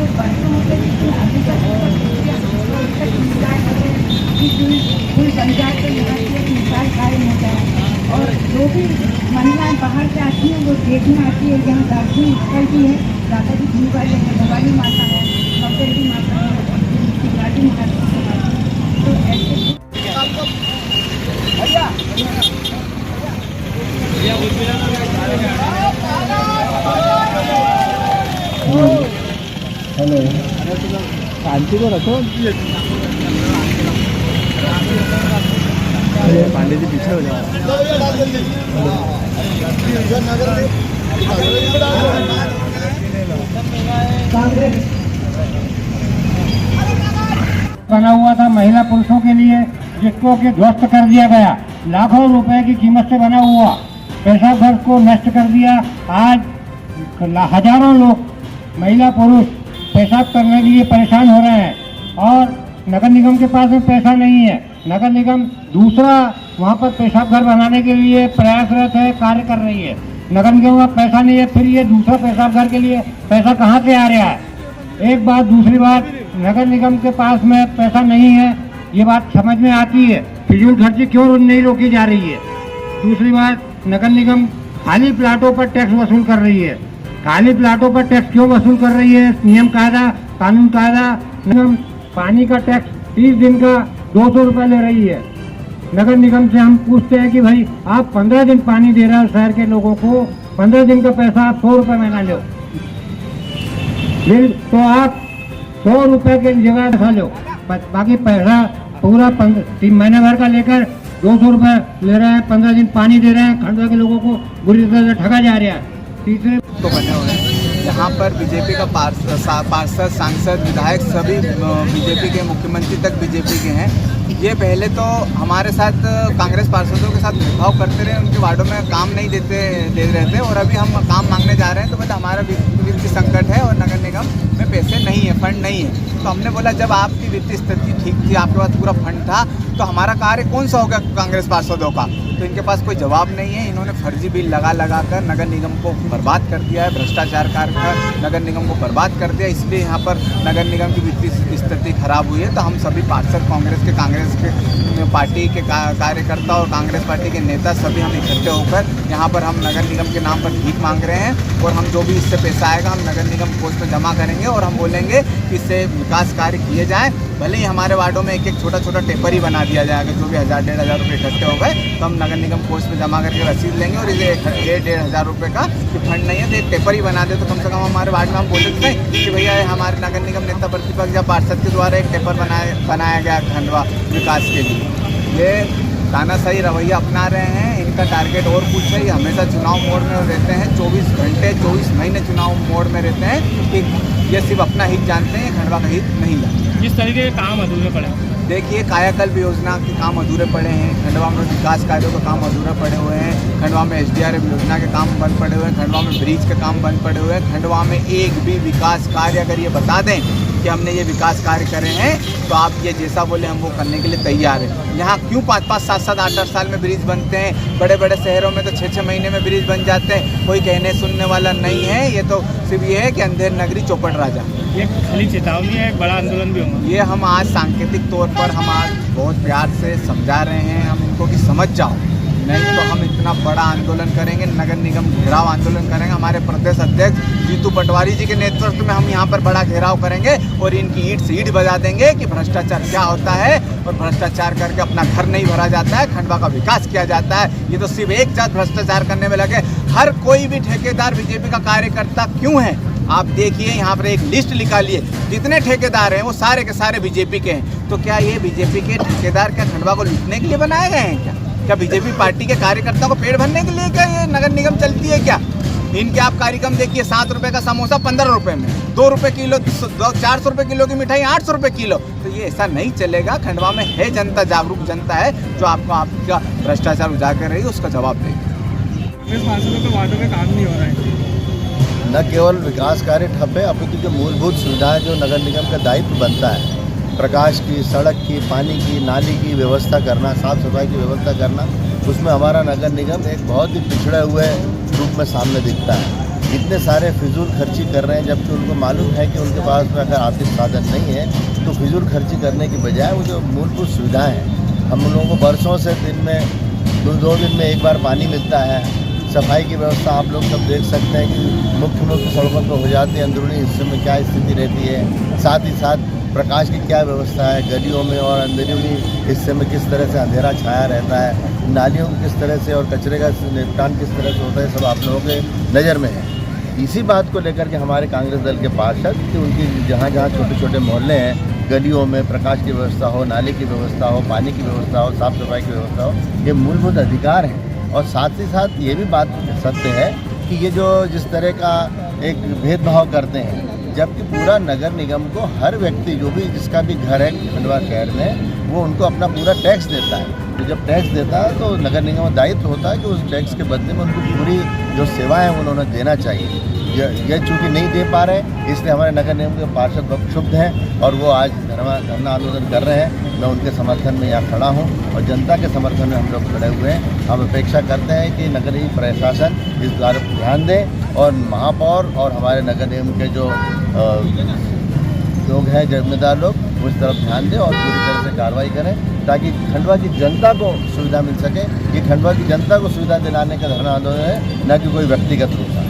तो बरसों हो गए, लेकिन अभी तक कोई पंचायत को लगा कि निकाल कायम हो जाए। और जो भी महिलाएं बाहर से आती हैं वो देखने आती है, यहाँ दार्शनिक स्थल भी है, दादा जी भीम वाले हैं, भवानी माता है, नौकरी माता है, शिवराजी महाराज की माता है। तो ऐसे हेलो, शांति को रखो। पांडे जी पीछे हो जाओ। बना हुआ था महिला पुरुषों के लिए, जिसको कि ध्वस्त कर दिया गया। लाखों रुपए की कीमत से बना हुआ पेशाब घर को नष्ट कर दिया। आज हजारों लोग महिला पुरुष पेशाब करने के लिए परेशान हो रहे हैं और नगर निगम के पास में पैसा नहीं है। नगर निगम दूसरा वहाँ पर पेशाब घर बनाने के लिए प्रयासरत है, कार्य कर रही है। नगर निगम का पैसा नहीं है, फिर ये दूसरा पेशाब घर के लिए पैसा कहाँ से आ रहा है? एक बात। दूसरी बात, नगर निगम के पास में पैसा नहीं है, ये बात समझ में आती है। फिजूल खर्ची क्यों नहीं रोकी जा रही है? दूसरी बात, नगर निगम खाली प्लाटों पर टैक्स वसूल कर रही है। खाली प्लाटों पर टैक्स क्यों वसूल कर रही है? नियम कायदा, कानून कायदा। निगम पानी का टैक्स 30 दिन का 200 रुपये ले रही है। नगर निगम से हम पूछते हैं कि भाई आप 15 दिन पानी दे रहे हो शहर के लोगों को, 15 दिन का पैसा आप 100 रुपये महीना लो, बिल तो आप 100 रुपये के जगह पैसा लो, बाकी पैसा पूरा 3 महीने भर का लेकर 200 रुपये ले रहे हैं। 15 दिन पानी दे रहे हैं। खंडवा के लोगों को बुरी तरह से ठगा जा रहा है। तीसरे तो बने हुए हैं यहाँ पर बीजेपी का पार्षद, सांसद, विधायक सभी बीजेपी के, मुख्यमंत्री तक बीजेपी के हैं। ये पहले तो हमारे साथ कांग्रेस पार्षदों के साथ भेदभाव करते रहे, उनके वार्डों में काम नहीं दे रहे थे और अभी हम काम मांगने जा रहे हैं तो बता हमारा वित्तीय संकट है और नगर निगम में पैसे नहीं है, फंड नहीं है। तो हमने बोला जब आपकी वित्तीय स्थिति ठीक थी, आपके पास पूरा फंड था, तो हमारा कार्य कौन सा होगा कांग्रेस पार्षदों का? तो इनके पास कोई जवाब नहीं है। इन्होंने फर्जी बिल लगा कर नगर निगम को बर्बाद कर दिया है, भ्रष्टाचार कर नगर निगम को बर्बाद कर दिया। इसलिए यहाँ पर नगर निगम की वित्तीय स्थिति खराब हुई है। तो हम सभी पार्षद कांग्रेस के पार्टी के कार्यकर्ता और कांग्रेस पार्टी के नेता सभी हम इकट्ठे होकर यहाँ पर हम नगर निगम के नाम पर भीख मांग रहे हैं और हम जो भी इससे पैसा आएगा हम नगर निगम कोष में जमा करेंगे और हम बोलेंगे कि इससे विकास कार्य किए जाएँ। भले ही हमारे वार्डों में एक छोटा छोटा टेपर ही बना दिया जाएगा, जो भी 1000-1500 रुपये इकट्ठे हो गए तो हम नगर निगम कोष में जमा करके रसीद लेंगे और इसे 1,500 रुपये का फंड नहीं है तो एक पेपर ही बना दे तो कम से कम हमारे वार्ड में हम बोल सकते हैं कि भैया हमारे नगर निगम नेता प्रतिपक्ष या पार्षद के द्वारा एक पेपर बनाया गया खंडवा विकास के लिए। ये तानाशाही रवैया अपना रहे हैं। इनका टारगेट और कुछ है, ये हमेशा चुनाव मोड में रहते हैं, 24 घंटे 24 महीने चुनाव मोड में रहते हैं कि ये सिर्फ अपना हित जानते हैं, खंडवा का हित नहीं जानते। किस तरीके के काम अधूरे पड़े? देखिए, कायाकल्प योजना के काम अधूरे पड़े हैं, खंडवा में विकास कार्यों का काम अधूरे पड़े हुए हैं, खंडवा में SDRF योजना के काम बंद पड़े हुए हैं, खंडवा में ब्रिज के काम बंद पड़े हुए हैं। खंडवा में एक भी विकास कार्य अगर ये बता दें कि हमने ये विकास कार्य करे हैं तो आप ये जैसा बोले हम वो करने के लिए तैयार हैं। यहाँ क्यों 5-5, 7-7, 8-8 साल में ब्रिज बनते हैं? बड़े बड़े शहरों में तो 6-6 महीने में ब्रिज बन जाते हैं। कोई कहने सुनने वाला नहीं है। ये तो सिर्फ ये है कि अंधेर नगरी चौपट राजा। ये खाली चेतावनी है, एक बड़ा आंदोलन भी होगा? ये हम आज सांकेतिक तौर पर हम आज बहुत प्यार से समझा रहे हैं हम इनको कि समझ जाओ, नहीं तो हम इतना बड़ा आंदोलन करेंगे, नगर निगम घेराव आंदोलन करेंगे। हमारे प्रदेश अध्यक्ष जीतू पटवारी जी के नेतृत्व में हम यहाँ पर बड़ा घेराव करेंगे और इनकी ईंट से ईंट बजा देंगे कि भ्रष्टाचार क्या होता है और भ्रष्टाचार करके अपना घर नहीं भरा जाता है, खंडवा का विकास किया जाता है। ये तो सिर्फ एक जात भ्रष्टाचार करने में लगे। हर कोई भी ठेकेदार बीजेपी का कार्यकर्ता क्यों है? आप देखिए यहाँ पर एक लिस्ट निकालिए, जितने ठेकेदार हैं वो सारे के सारे बीजेपी के हैं। तो क्या ये बीजेपी के ठेकेदार क्या खंडवा को लूटने के लिए बनाए गए हैं? क्या बीजेपी पार्टी के कार्यकर्ताओं को पेट भरने के लिए क्या ये नगर निगम चलती है क्या? इनके आप कार्यक्रम देखिए, 7 रुपये का समोसा 15 रुपये में, 2 रुपये किलो, 400 रुपये किलो की मिठाई 800 रुपये किलो। तो ये ऐसा नहीं चलेगा। खंडवा में है जनता, जागरूक जनता है जो आपको आपका भ्रष्टाचार उजागर रही है उसका जवाब देगी। वार्डों में काम नहीं हो रहा है। न केवल विकास कार्य ठप है, अपितु जो मूलभूत सुविधाएं जो नगर निगम का दायित्व बनता है, प्रकाश की, सड़क की, पानी की, नाली की व्यवस्था करना, साफ सफाई की व्यवस्था करना, उसमें हमारा नगर निगम एक बहुत ही पिछड़े हुए रूप में सामने दिखता है। इतने सारे फिजूल खर्ची कर रहे हैं, जबकि उनको मालूम है कि उनके पास में अगर आर्थिक साधन नहीं है तो फिजूल खर्ची करने की बजाय वो जो मूलभूत सुविधाएं हैं, हम लोगों को बरसों से दिन में दो दिन में एक बार पानी मिलता है, सफाई की व्यवस्था आप लोग सब देख सकते हैं कि मुख्य सड़कों पर हो जाती है, अंदरूनी हिस्से में क्या स्थिति रहती है, साथ ही साथ प्रकाश की क्या व्यवस्था है, गलियों में और अंदरूनी हिस्से में किस तरह से अंधेरा छाया रहता है, नालियों को किस तरह से और कचरे का निपटान किस तरह से होता है, सब आप लोगों के नज़र में है। इसी बात को लेकर के हमारे कांग्रेस दल के पार्षद कि उनकी जहाँ जहाँ छोटे छोटे मोहल्ले हैं, गलियों में प्रकाश की व्यवस्था हो, नाले की व्यवस्था हो, पानी की व्यवस्था हो, साफ़ सफाई की व्यवस्था हो, ये मूलभूत अधिकार हैं। और साथ ही साथ ये भी बात सत्य है कि ये जो जिस तरह का एक भेदभाव करते हैं, जबकि पूरा नगर निगम को हर व्यक्ति जो भी जिसका भी घर है खंडवा शहर में, वो उनको अपना पूरा टैक्स देता है। तो जब टैक्स देता है तो नगर निगम का दायित्व होता है कि उस टैक्स के बदले में उनको पूरी जो सेवाएं हैं उन्होंने देना चाहिए। ये चूँकि नहीं दे पा रहे, इसलिए हमारे नगर निगम के पार्षद बहुत क्षुब्ध हैं और वो आज धरना आंदोलन कर रहे हैं। मैं उनके समर्थन में यहाँ खड़ा हूँ और जनता के समर्थन में हम लोग खड़े हुए हैं। हम अपेक्षा करते हैं कि नगरीय प्रशासन इस बात पर ध्यान दे और महापौर और हमारे नगर निगम के जो लोग हैं, जिम्मेदार लोग, उस तरफ ध्यान दें और पूरी तरह से कार्रवाई करें ताकि खंडवा की जनता को सुविधा मिल सके। ये खंडवा की जनता को सुविधा दिलाने का धरना आंदोलन है, न कि कोई व्यक्तिगत रूप।